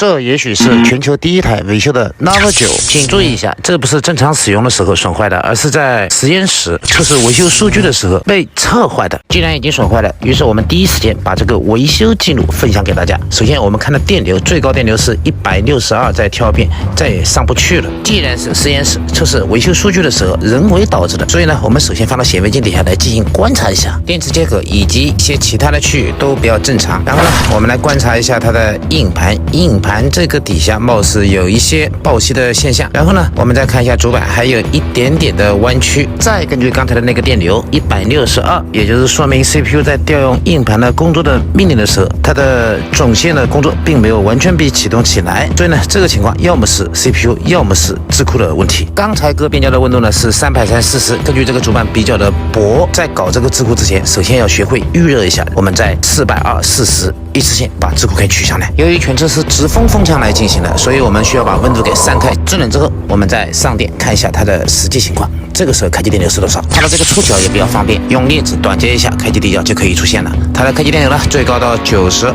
这也许是全球第一台维修的 Nova 9。请注意一下，这不是正常使用的时候损坏的，而是在实验室测试维修数据的时候被测坏的。既然已经损坏了，于是我们第一时间把这个维修记录分享给大家。首先，我们看到电流最高电流是162，在跳变，再也上不去了。既然是实验室测试维修数据的时候人为导致的，所以呢，我们首先放到显微镜底下来进行观察一下，电池接口以及一些其他的区域都比较正常。然后呢，我们来观察一下它的硬盘这个底下貌似有一些爆隙的现象。然后呢，我们再看一下主板，还有一点点的弯曲。再根据刚才的那个电流162，也就是说明 CPU 在调用硬盘的工作的命令的时候，它的总线的工作并没有完全被启动起来。所以呢，这个情况要么是 CPU， 要么是智库的问题。刚才各变焦的温度呢是330，根据这个主板比较的薄，在搞这个智库之前，首先要学会预热一下。我们在420、40一次性把智库给取下来。由于全车是直风风枪来进行的，所以我们需要把温度给散开。制冷之后，我们再上电看一下它的实际情况。这个时候开机电流是多少？它的这个触角也比较方便，用镊子短接一下，开机底角就可以出现了。它的开机电流呢，最高到92，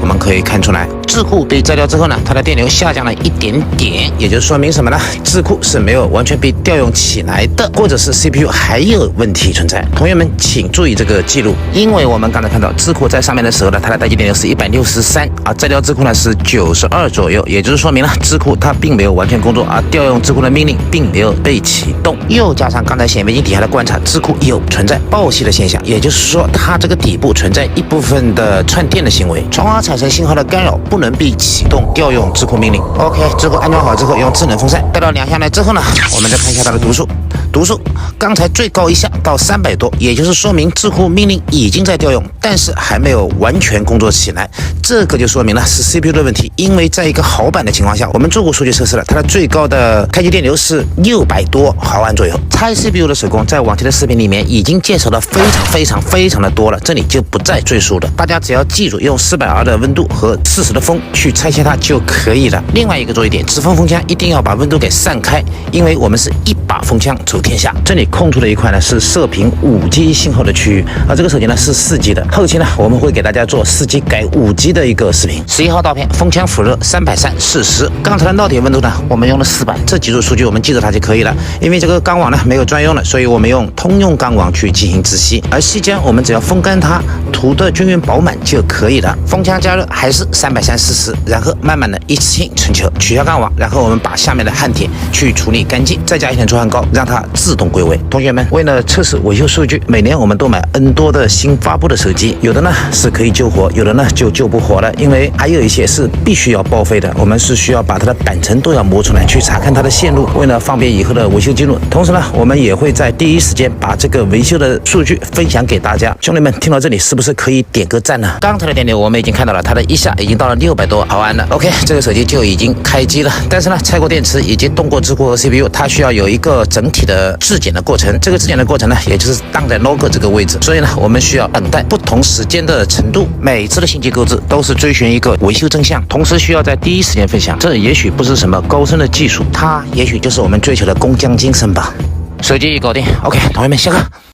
我们可以看出来。智库被摘掉之后呢，它的电流下降了一点点，也就说明什么呢？智库是没有完全被调用起来的，或者是 CPU 还有问题存在。同学们请注意这个记录，因为我们刚才看到智库在上面的时候呢，它的待机电流是163，而摘掉智库呢是92左右，也就是说明了智库它并没有完全工作，而调用智库的命令并没有被启动。又加上刚才显微镜底下的观察，智库有存在爆隙的现象，也就是说它这个底部存在一部分的串电的行为，从而产生信号的干扰，不能被启动调用智库命令。OK， 智库安装好之后，用智能风扇带到两下来之后呢，我们再看一下它的读数。读数刚才最高一下到300多，也就是说明智库命令已经在调用，但是还没有完全工作起来。这个就说明了是 CPU 的问题，因为在一个毫板的情况下，我们做过数据测试了，它的最高的开机电流是600多毫安左右。拆 CPU 的手工在往期的视频里面已经介绍的非常的多了，这里就不再赘述了。大家只要记住用420的温度和40的风去拆卸它就可以了。另外一个注意点，直风风枪一定要把温度给散开，因为我们是一把风枪走天下。这里空出的一块呢是射频5G 信号的区域，而这个手机呢是4G 的。后期呢我们会给大家做4G 改5G 的一个视频。11号刀片风枪辅热330、40。刚才的烙铁温度呢我们用了400，这几组数据我们记住它就可以了。因为这个钢网呢没有专用的，所以我们用通用钢网去进行止吸，而吸浆我们只要风干它，涂的均匀饱满就可以了。风枪加热还是330、40，然后慢慢的一次性成球，取消钢网，然后我们把下面的焊铁去处理干净，再加一点除焊膏，让它自动归位。同学们，为了测试维修数据，每年我们都买 N 多的新发布的手机，有的呢是可以救活，有的呢就救不活了，因为还有一些是必须要报废的，我们是需要把它的板层都要磨出来，去查看它的线路，为了方便以后的维修记录。同时呢，我们也会在第一时间把这个维修的数据分享给大家。兄弟们，听到这里是不是可以点个赞呢？刚才的电流我们已经看到了，它的一下已经到了600多毫安了。OK， 这个手机就已经开机了，但是呢，拆过电池以及动过智库和 CPU， 它需要有一个整体的质检的过程。这个质检的过程呢，也就是当在 logo 这个位置，所以呢，我们需要等待不同时间的程度。每次的信息购置都是追寻一个维修真相，同时需要在第一时间分享。这也许不是什么高深的技术，它也许就是我们追求的工匠精神吧。手机已搞定 ，OK， 同学们下课。